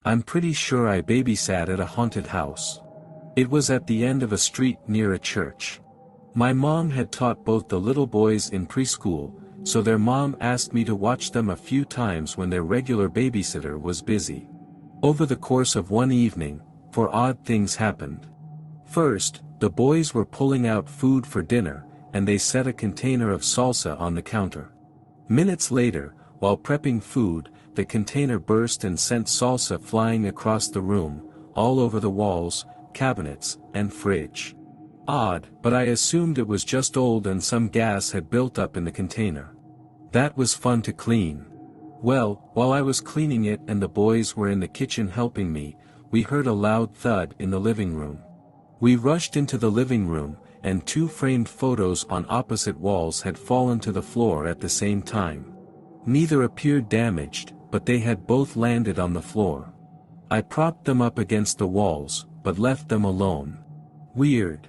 I'm pretty sure I babysat at a haunted house. It was at the end of a street near a church. My mom had taught both the little boys in preschool, so their mom asked me to watch them a few times when their regular babysitter was busy. Over the course of one evening, 4 odd things happened. First, the boys were pulling out food for dinner, and they set a container of salsa on the counter. Minutes later, while prepping food, the container burst and sent salsa flying across the room, all over the walls, cabinets, and fridge. Odd, but I assumed it was just old and some gas had built up in the container. That was fun to clean. Well, while I was cleaning it and the boys were in the kitchen helping me, we heard a loud thud in the living room. We rushed into the living room, and 2 framed photos on opposite walls had fallen to the floor at the same time. Neither appeared damaged, but they had both landed on the floor. I propped them up against the walls, but left them alone. Weird.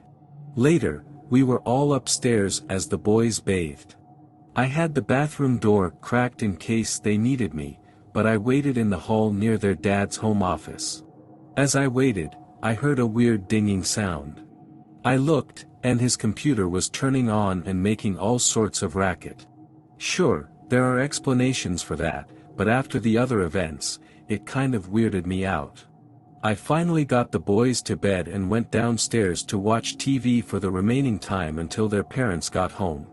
Later, we were all upstairs as the boys bathed. I had the bathroom door cracked in case they needed me, but I waited in the hall near their dad's home office. As I waited, I heard a weird dinging sound. I looked, and his computer was turning on and making all sorts of racket. Sure, there are explanations for that, but after the other events, it kind of weirded me out. I finally got the boys to bed and went downstairs to watch TV for the remaining time until their parents got home.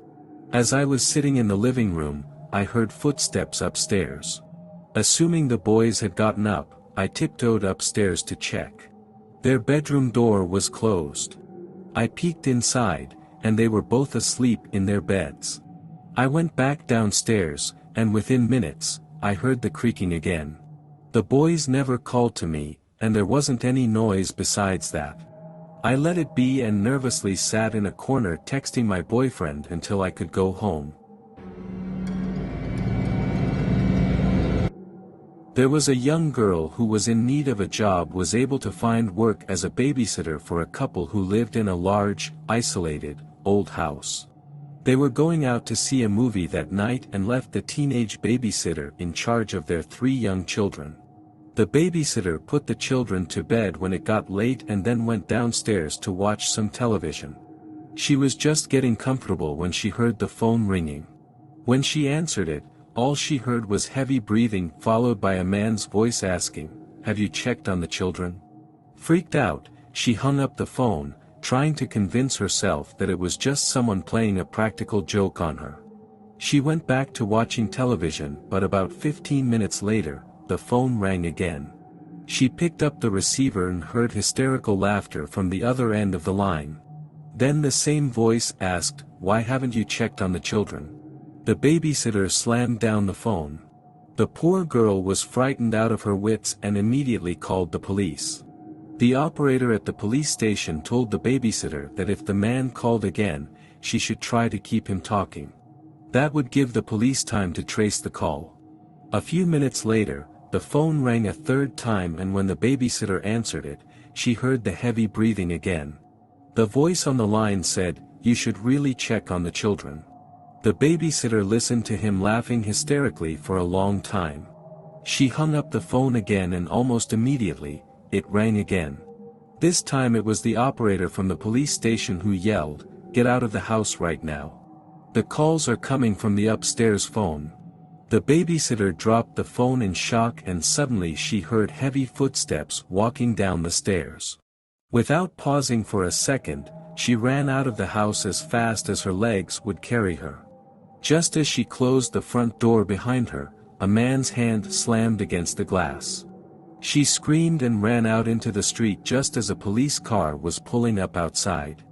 As I was sitting in the living room, I heard footsteps upstairs. Assuming the boys had gotten up, I tiptoed upstairs to check. Their bedroom door was closed. I peeked inside, and they were both asleep in their beds. I went back downstairs, and within minutes, I heard the creaking again. The boys never called to me, and there wasn't any noise besides that. I let it be and nervously sat in a corner texting my boyfriend until I could go home. There was a young girl who was in need of a job was able to find work as a babysitter for a couple who lived in a large, isolated, old house. They were going out to see a movie that night and left the teenage babysitter in charge of their 3 young children. The babysitter put the children to bed when it got late and then went downstairs to watch some television. She was just getting comfortable when she heard the phone ringing. When she answered it, all she heard was heavy breathing followed by a man's voice asking, "Have you checked on the children?" Freaked out, she hung up the phone, trying to convince herself that it was just someone playing a practical joke on her. She went back to watching television, but about 15 minutes later, the phone rang again. She picked up the receiver and heard hysterical laughter from the other end of the line. Then the same voice asked, "Why haven't you checked on the children?" The babysitter slammed down the phone. The poor girl was frightened out of her wits and immediately called the police. The operator at the police station told the babysitter that if the man called again, she should try to keep him talking. That would give the police time to trace the call. A few minutes later, the phone rang a 3rd time, and when the babysitter answered it, she heard the heavy breathing again. The voice on the line said, "You should really check on the children." The babysitter listened to him laughing hysterically for a long time. She hung up the phone again and almost immediately, it rang again. This time it was the operator from the police station who yelled, "Get out of the house right now. The calls are coming from the upstairs phone." The babysitter dropped the phone in shock and suddenly she heard heavy footsteps walking down the stairs. Without pausing for a second, she ran out of the house as fast as her legs would carry her. Just as she closed the front door behind her, a man's hand slammed against the glass. She screamed and ran out into the street just as a police car was pulling up outside.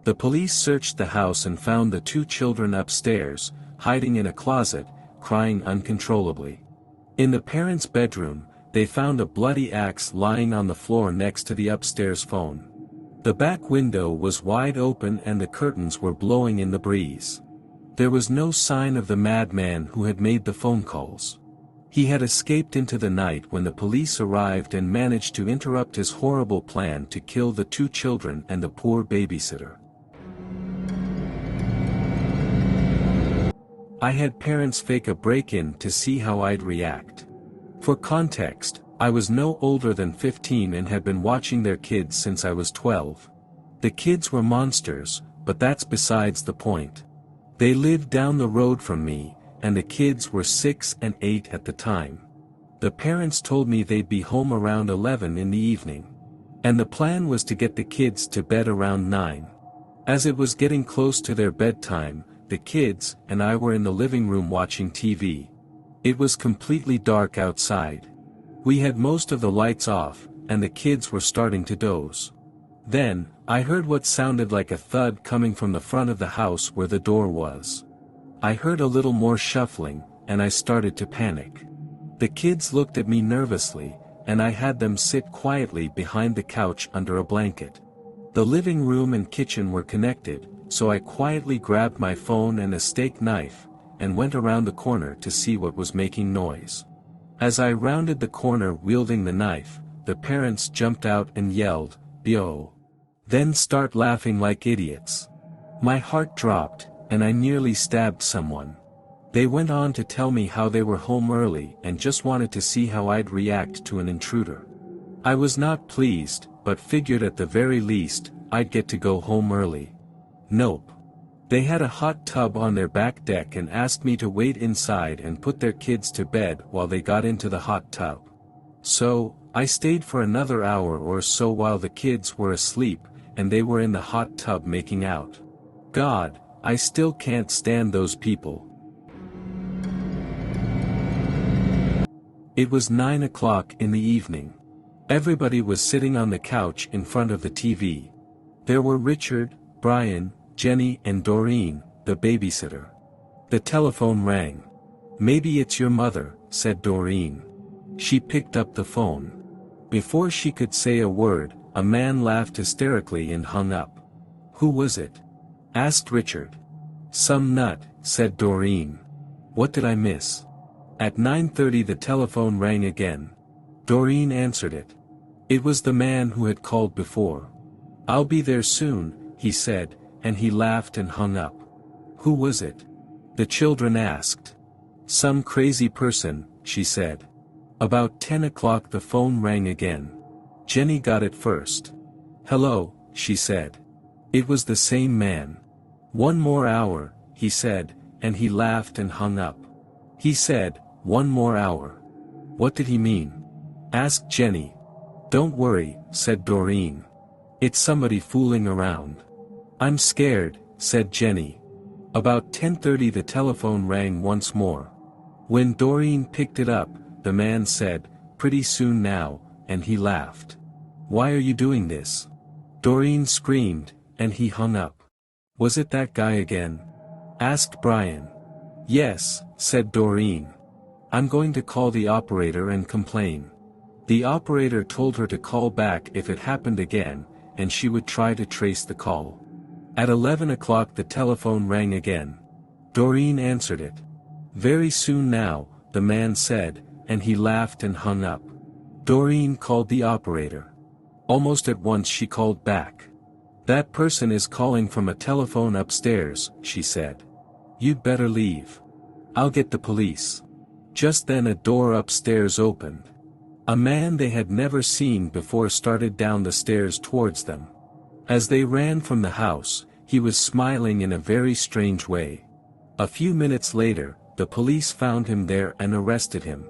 The police searched the house and found the 2 children upstairs, hiding in a closet, crying uncontrollably. In the parents' bedroom, they found a bloody axe lying on the floor next to the upstairs phone. The back window was wide open and the curtains were blowing in the breeze. There was no sign of the madman who had made the phone calls. He had escaped into the night when the police arrived and managed to interrupt his horrible plan to kill the 2 children and the poor babysitter. I had parents fake a break-in to see how I'd react. For context, I was no older than 15 and had been watching their kids since I was 12. The kids were monsters, but that's besides the point. They lived down the road from me, and the kids were 6 and 8 at the time. The parents told me they'd be home around 11 in the evening. And the plan was to get the kids to bed around 9. As it was getting close to their bedtime, the kids and I were in the living room watching TV. It was completely dark outside. We had most of the lights off, and the kids were starting to doze. Then, I heard what sounded like a thud coming from the front of the house where the door was. I heard a little more shuffling, and I started to panic. The kids looked at me nervously, and I had them sit quietly behind the couch under a blanket. The living room and kitchen were connected, so I quietly grabbed my phone and a steak knife, and went around the corner to see what was making noise. As I rounded the corner wielding the knife, the parents jumped out and yelled, "Yo!" Then start laughing like idiots. My heart dropped, and I nearly stabbed someone. They went on to tell me how they were home early and just wanted to see how I'd react to an intruder. I was not pleased, but figured at the very least, I'd get to go home early. Nope. They had a hot tub on their back deck and asked me to wait inside and put their kids to bed while they got into the hot tub. So, I stayed for another hour or so while the kids were asleep, and they were in the hot tub making out. God, I still can't stand those people. It was 9 o'clock in the evening. Everybody was sitting on the couch in front of the TV. There were Richard, Brian, Jenny and Doreen, the babysitter. The telephone rang. "Maybe it's your mother," said Doreen. She picked up the phone. Before she could say a word, a man laughed hysterically and hung up. "Who was it?" asked Richard. "Some nut," said Doreen. "What did I miss?" At 9:30 the telephone rang again. Doreen answered it. It was the man who had called before. "I'll be there soon," he said, and he laughed and hung up. "Who was it?" the children asked. "Some crazy person," she said. About 10 o'clock the phone rang again. Jenny got it first. "Hello," she said. It was the same man. "One more hour," he said, and he laughed and hung up. He said, "One more hour." What did he mean? asked Jenny. "Don't worry," said Doreen. "It's somebody fooling around." "I'm scared," said Jenny. About 10:30 the telephone rang once more. When Doreen picked it up, the man said, "Pretty soon now," and he laughed. "Why are you doing this?" Doreen screamed, and he hung up. "Was it that guy again?" asked Brian. "Yes," said Doreen. "I'm going to call the operator and complain." The operator told her to call back if it happened again, and she would try to trace the call. At 11 o'clock the telephone rang again. Doreen answered it. "Very soon now," the man said, and he laughed and hung up. Doreen called the operator. Almost at once she called back. "That person is calling from a telephone upstairs," she said. "You'd better leave. I'll get the police." Just then a door upstairs opened. A man they had never seen before started down the stairs towards them. As they ran from the house, he was smiling in a very strange way. A few minutes later, the police found him there and arrested him.